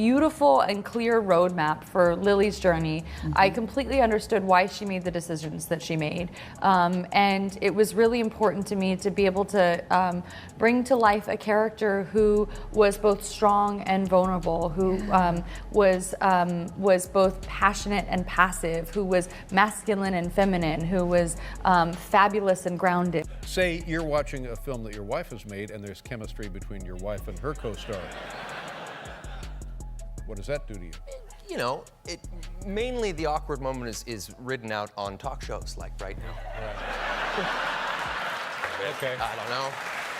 Beautiful and clear roadmap for Lily's journey. I completely understood why she made the decisions that she made. And it was really important to me to be able to bring to life a character who was both strong and vulnerable, who was both passionate and passive, who was masculine and feminine, who was fabulous and grounded. Say you're watching a film that your wife has made and there's chemistry between your wife and her co-star. What does that do to you? You know, mainly the awkward moment is ridden out on talk shows like right now. Right. Okay. I don't know.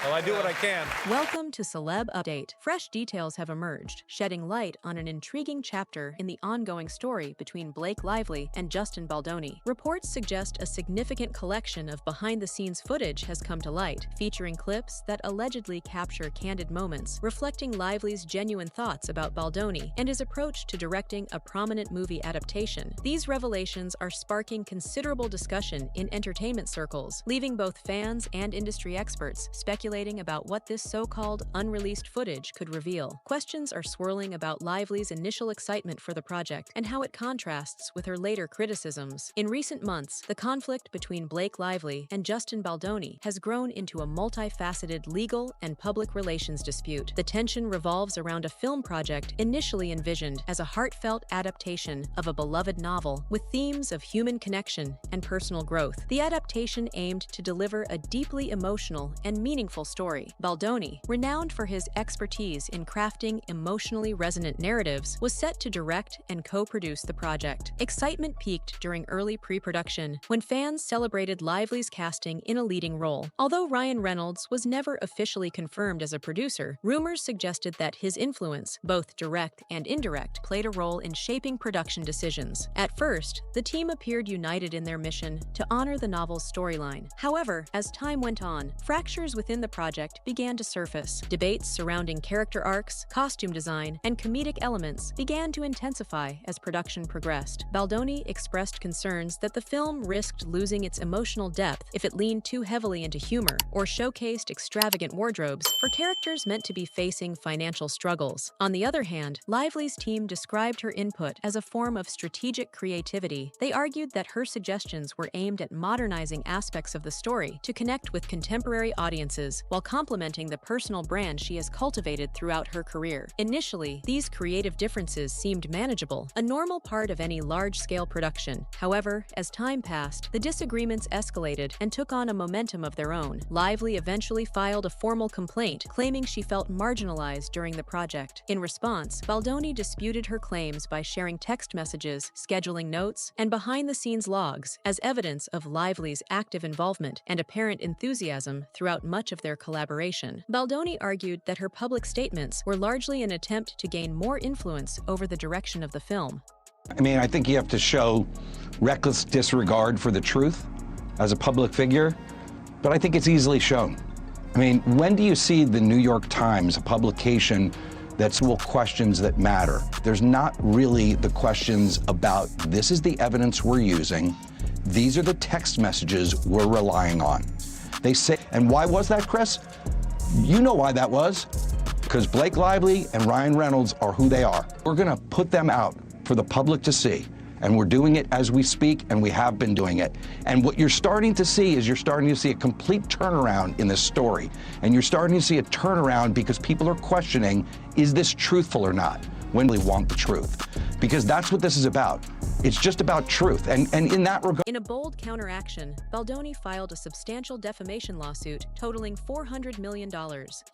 Well, I do what I can. Welcome to Celeb Update. Fresh details have emerged, shedding light on an intriguing chapter in the ongoing story between Blake Lively and Justin Baldoni. Reports suggest a significant collection of behind-the-scenes footage has come to light, featuring clips that allegedly capture candid moments, reflecting Lively's genuine thoughts about Baldoni and his approach to directing a prominent movie adaptation. These revelations are sparking considerable discussion in entertainment circles, leaving both fans and industry experts speculating about what this so-called unreleased footage could reveal. Questions are swirling about Lively's initial excitement for the project and how it contrasts with her later criticisms. In recent months, the conflict between Blake Lively and Justin Baldoni has grown into a multifaceted legal and public relations dispute. The tension revolves around a film project initially envisioned as a heartfelt adaptation of a beloved novel with themes of human connection and personal growth. The adaptation aimed to deliver a deeply emotional and meaningful story. Baldoni, renowned for his expertise in crafting emotionally resonant narratives, was set to direct and co-produce the project. Excitement peaked during early pre-production when fans celebrated Lively's casting in a leading role. Although Ryan Reynolds was never officially confirmed as a producer, rumors suggested that his influence, both direct and indirect, played a role in shaping production decisions. At first, the team appeared united in their mission to honor the novel's storyline. However, as time went on, fractures within the project began to surface. Debates surrounding character arcs, costume design, and comedic elements began to intensify as production progressed. Baldoni expressed concerns that the film risked losing its emotional depth if it leaned too heavily into humor or showcased extravagant wardrobes for characters meant to be facing financial struggles. On the other hand, Lively's team described her input as a form of strategic creativity. They argued that her suggestions were aimed at modernizing aspects of the story to connect with contemporary audiences while complementing the personal brand she has cultivated throughout her career. Initially, these creative differences seemed manageable, a normal part of any large-scale production. However, as time passed, the disagreements escalated and took on a momentum of their own. Lively eventually filed a formal complaint, claiming she felt marginalized during the project. In response, Baldoni disputed her claims by sharing text messages, scheduling notes, and behind-the-scenes logs as evidence of Lively's active involvement and apparent enthusiasm throughout much of their collaboration. Baldoni argued that her public statements were largely an attempt to gain more influence over the direction of the film. I mean, I think you have to show reckless disregard for the truth as a public figure, but I think it's easily shown. I mean, when do you see the New York Times, a publication that's full of questions that matter? There's not really the questions about, this is the evidence we're using, these are the text messages we're relying on. They say, and why was that, Chris? You know why that was. Because Blake Lively and Ryan Reynolds are who they are. We're gonna put them out for the public to see. And we're doing it as we speak, and we have been doing it. And what you're starting to see is you're starting to see a complete turnaround in this story. And you're starting to see a turnaround because people are questioning, is this truthful or not? When we want the truth. Because that's what this is about. It's just about truth, and in that regard... In a bold counteraction, Baldoni filed a substantial defamation lawsuit totaling $400 million,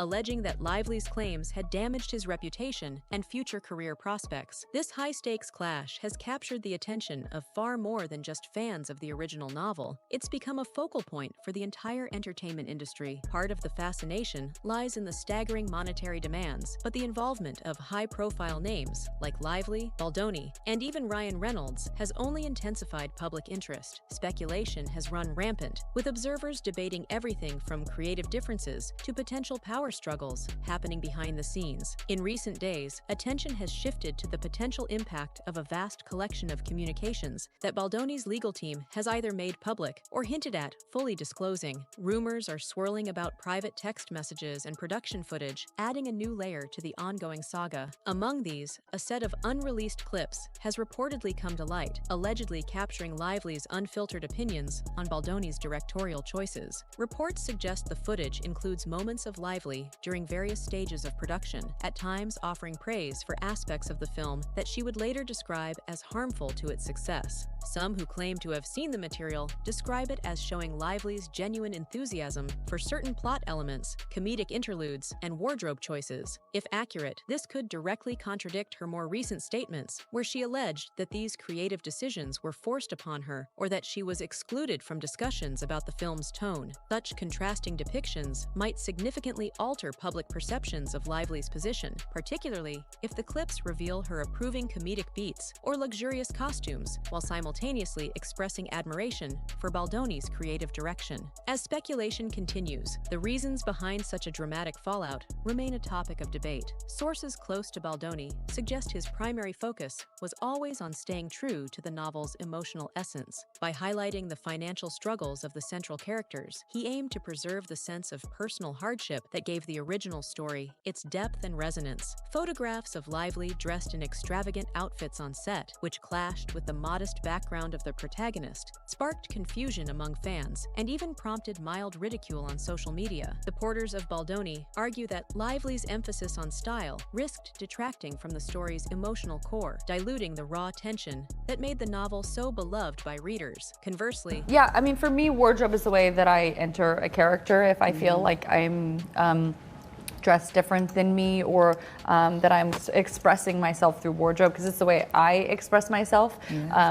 alleging that Lively's claims had damaged his reputation and future career prospects. This high-stakes clash has captured the attention of far more than just fans of the original novel. It's become a focal point for the entire entertainment industry. Part of the fascination lies in the staggering monetary demands, but the involvement of high-profile names like Lively, Baldoni, and even Ryan Reynolds Reynolds has only intensified public interest. Speculation has run rampant, with observers debating everything from creative differences to potential power struggles happening behind the scenes. In recent days, attention has shifted to the potential impact of a vast collection of communications that Baldoni's legal team has either made public or hinted at fully disclosing. Rumors are swirling about private text messages and production footage, adding a new layer to the ongoing saga. Among these, a set of unreleased clips has reportedly come to light, allegedly capturing Lively's unfiltered opinions on Baldoni's directorial choices. Reports suggest the footage includes moments of Lively during various stages of production, at times offering praise for aspects of the film that she would later describe as harmful to its success. Some who claim to have seen the material describe it as showing Lively's genuine enthusiasm for certain plot elements, comedic interludes, and wardrobe choices. If accurate, this could directly contradict her more recent statements, where she alleged that these creative decisions were forced upon her or that she was excluded from discussions about the film's tone. Such contrasting depictions might significantly alter public perceptions of Lively's position, particularly if the clips reveal her approving comedic beats or luxurious costumes, while simultaneously expressing admiration for Baldoni's creative direction. As speculation continues, the reasons behind such a dramatic fallout remain a topic of debate. Sources close to Baldoni suggest his primary focus was always on staying true to the novel's emotional essence. By highlighting the financial struggles of the central characters, he aimed to preserve the sense of personal hardship that gave the original story its depth and resonance. Photographs of Lively dressed in extravagant outfits on set, which clashed with the modest background of the protagonist, sparked confusion among fans and even prompted mild ridicule on social media. Supporters of Baldoni argue that Lively's emphasis on style risked detracting from the story's emotional core, diluting the raw tension that made the novel so beloved by readers. Conversely, Yeah, I mean, for me, wardrobe is the way that I enter a character. If I feel like I'm dressed different than me, or that I'm expressing myself through wardrobe, because it's the way I express myself,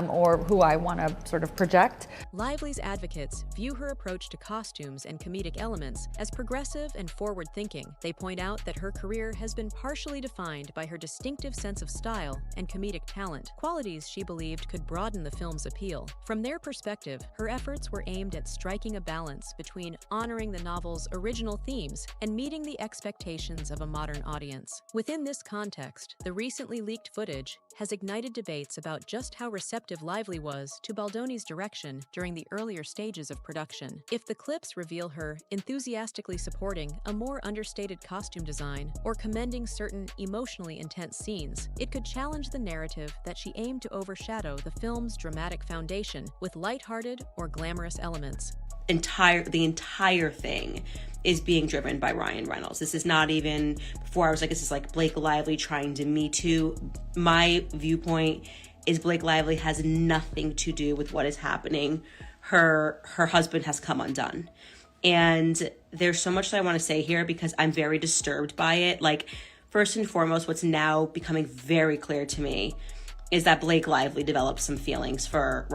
or who I want to sort of project. Lively's advocates view her approach to costumes and comedic elements as progressive and forward-thinking. They point out that her career has been partially defined by her distinctive sense of style and comedic talent, qualities she believed could broaden the film's appeal. From their perspective, her efforts were aimed at striking a balance between honoring the novel's original themes and meeting the expectations of a modern audience. Within this context, the recently leaked footage has ignited debates about just how receptive Lively was to Baldoni's direction during the earlier stages of production. If the clips reveal her enthusiastically supporting a more understated costume design or commending certain emotionally intense scenes, it could challenge the narrative that she aimed to overshadow the film's dramatic foundation with lighthearted or glamorous elements. The entire thing is being driven by Ryan Reynolds. This is not even, before I was like, this is like Blake Lively trying to Me Too. My viewpoint is Blake Lively has nothing to do with what is happening. Her husband has come undone. And there's so much that I want to say here because I'm very disturbed by it. Like, first and foremost, what's now becoming very clear to me is that Blake Lively developed some feelings for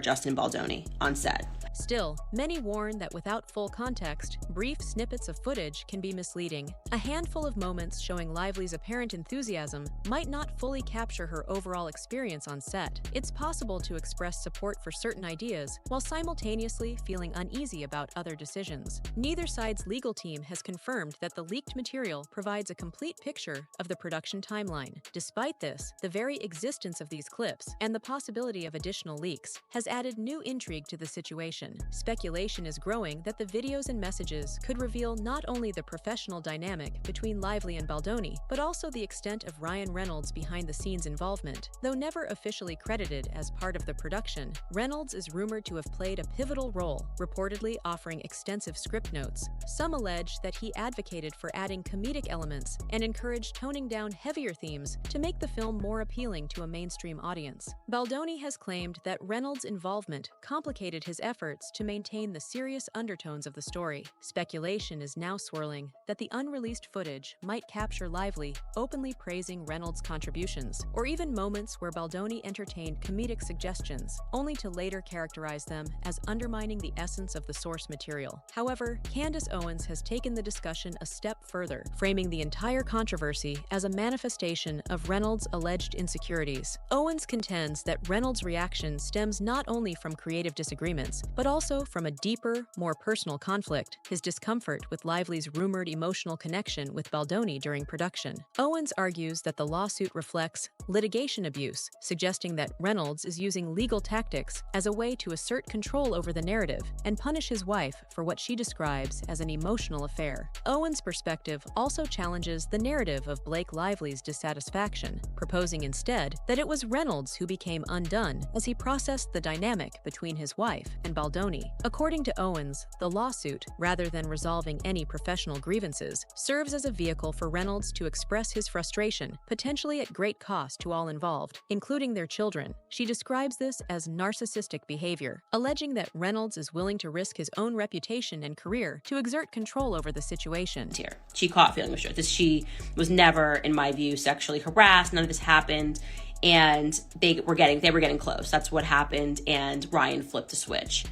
Justin Baldoni on set. Still, many warn that without full context, brief snippets of footage can be misleading. A handful of moments showing Lively's apparent enthusiasm might not fully capture her overall experience on set. It's possible to express support for certain ideas while simultaneously feeling uneasy about other decisions. Neither side's legal team has confirmed that the leaked material provides a complete picture of the production timeline. Despite this, the very existence of these clips and the possibility of additional leaks has added new intrigue to the situation. Speculation is growing that the videos and messages could reveal not only the professional dynamic between Lively and Baldoni, but also the extent of Ryan Reynolds' behind-the-scenes involvement. Though never officially credited as part of the production, Reynolds is rumored to have played a pivotal role, reportedly offering extensive script notes. Some allege that he advocated for adding comedic elements and encouraged toning down heavier themes to make the film more appealing to a mainstream audience. Baldoni has claimed that Reynolds' involvement complicated his efforts efforts to maintain the serious undertones of the story. Speculation is now swirling that the unreleased footage might capture Lively openly praising Reynolds' contributions, or even moments where Baldoni entertained comedic suggestions, only to later characterize them as undermining the essence of the source material. However, Candace Owens has taken the discussion a step further, framing the entire controversy as a manifestation of Reynolds' alleged insecurities. Owens contends that Reynolds' reaction stems not only from creative disagreements, but also from a deeper, more personal conflict, his discomfort with Lively's rumored emotional connection with Baldoni during production. Owens argues that the lawsuit reflects litigation abuse, suggesting that Reynolds is using legal tactics as a way to assert control over the narrative and punish his wife for what she describes as an emotional affair. Owens' perspective also challenges the narrative of Blake Lively's dissatisfaction, proposing instead that it was Reynolds who became undone as he processed the dynamic between his wife and Baldoni. According to Owens, the lawsuit, rather than resolving any professional grievances, serves as a vehicle for Reynolds to express his frustration, potentially at great cost to all involved, including their children. She describes this as narcissistic behavior, alleging that Reynolds is willing to risk his own reputation and career to exert control over the situation. Here, she caught feeling restricted. She was never, in my view, sexually harassed. None of this happened, and they were getting close. That's what happened, and Ryan flipped a switch.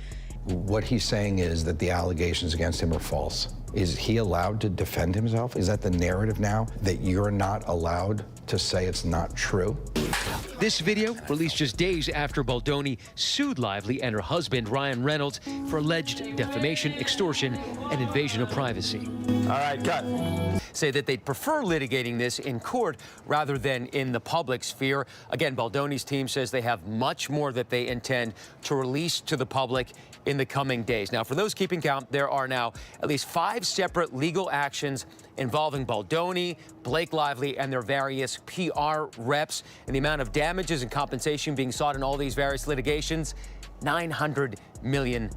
What he's saying is that the allegations against him are false. Is he allowed to defend himself? Is that the narrative now, that you're not allowed to say it's not true? This video released just days after Baldoni sued Lively and her husband, Ryan Reynolds, for alleged defamation, extortion, and invasion of privacy. All right, cut. Say that they'd prefer litigating this in court rather than in the public sphere. Again, Baldoni's team says they have much more that they intend to release to the public in the coming days. Now, for those keeping count, there are now at least 5 separate legal actions involving Baldoni, Blake Lively, and their various PR reps. And the amount of damages and compensation being sought in all these various litigations, $900 million.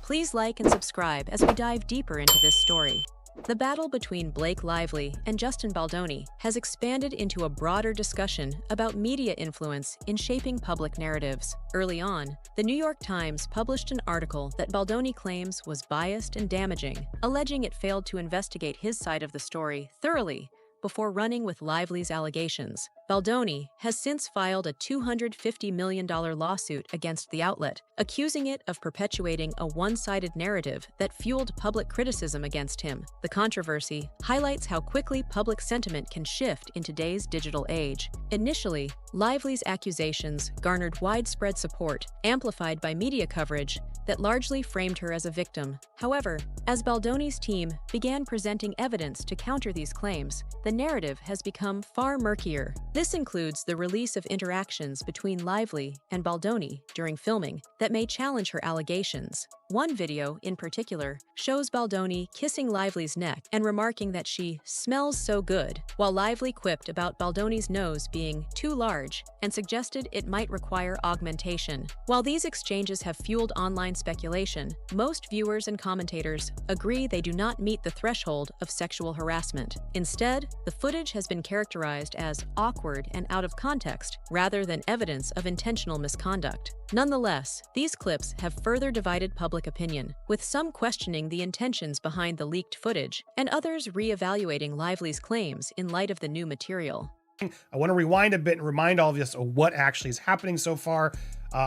Please like and subscribe as we dive deeper into this story. The battle between Blake Lively and Justin Baldoni has expanded into a broader discussion about media influence in shaping public narratives. Early on, the New York Times published an article that Baldoni claims was biased and damaging, alleging it failed to investigate his side of the story thoroughly before running with Lively's allegations. Baldoni has since filed a $250 million lawsuit against the outlet, accusing it of perpetuating a one-sided narrative that fueled public criticism against him. The controversy highlights how quickly public sentiment can shift in today's digital age. Initially, Lively's accusations garnered widespread support, amplified by media coverage that largely framed her as a victim. However, as Baldoni's team began presenting evidence to counter these claims, the narrative has become far murkier. This includes the release of interactions between Lively and Baldoni during filming that may challenge her allegations. One video, in particular, shows Baldoni kissing Lively's neck and remarking that she smells so good, while Lively quipped about Baldoni's nose being too large and suggested it might require augmentation. While these exchanges have fueled online speculation, most viewers and commentators agree they do not meet the threshold of sexual harassment. Instead, the footage has been characterized as awkward and out of context, rather than evidence of intentional misconduct. Nonetheless, these clips have further divided public opinion, with some questioning the intentions behind the leaked footage, and others re-evaluating Lively's claims in light of the new material. I want to rewind a bit and remind all of us of what actually is happening so far.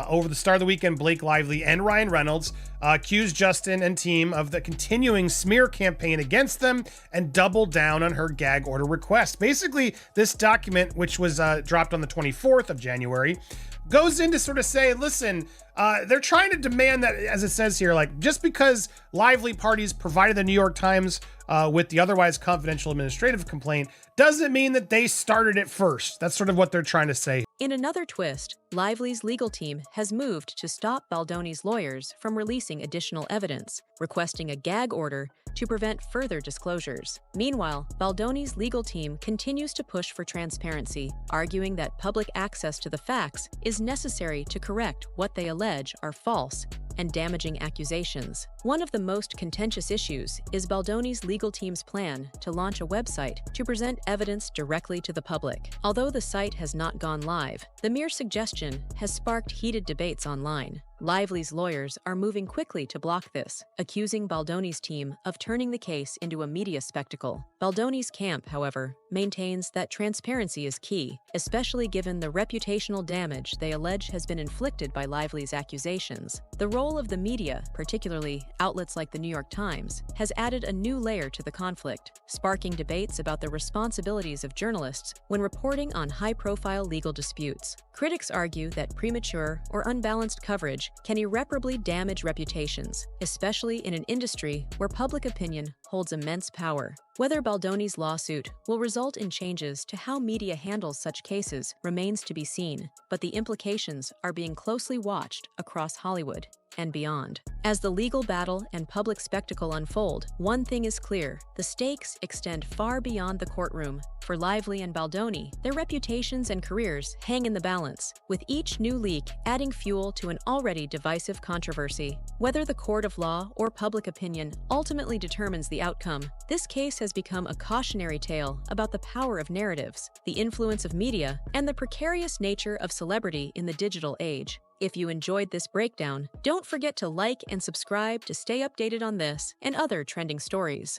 Over the start of the weekend, Blake Lively and Ryan Reynolds accused Justin and team of the continuing smear campaign against them and doubled down on her gag order request. Basically, this document, which was dropped on the 24th of January, goes in to sort of say, listen, they're trying to demand that, as it says here, like, just because Lively parties provided the New York Times with the otherwise confidential administrative complaint doesn't mean that they started it first. That's sort of what they're trying to say. In another twist, Lively's legal team has moved to stop Baldoni's lawyers from releasing additional evidence, requesting a gag order to prevent further disclosures. Meanwhile, Baldoni's legal team continues to push for transparency, arguing that public access to the facts is necessary to correct what they allege are false and damaging accusations. One of the most contentious issues is Baldoni's legal team's plan to launch a website to present evidence directly to the public. Although the site has not gone live, the mere suggestion has sparked heated debates online. Lively's lawyers are moving quickly to block this, accusing Baldoni's team of turning the case into a media spectacle. Baldoni's camp, however, maintains that transparency is key, especially given the reputational damage they allege has been inflicted by Lively's accusations. The role of the media, particularly outlets like the New York Times, has added a new layer to the conflict, sparking debates about the responsibilities of journalists when reporting on high-profile legal disputes. Critics argue that premature or unbalanced coverage can irreparably damage reputations, especially in an industry where public opinion holds immense power. Whether Baldoni's lawsuit will result in changes to how media handles such cases remains to be seen, but the implications are being closely watched across Hollywood and beyond. As the legal battle and public spectacle unfold, one thing is clear: the stakes extend far beyond the courtroom. For Lively and Baldoni, their reputations and careers hang in the balance, with each new leak adding fuel to an already divisive controversy. Whether the court of law or public opinion ultimately determines the outcome, this case has become a cautionary tale about the power of narratives, the influence of media, and the precarious nature of celebrity in the digital age. If you enjoyed this breakdown, don't forget to like and subscribe to stay updated on this and other trending stories.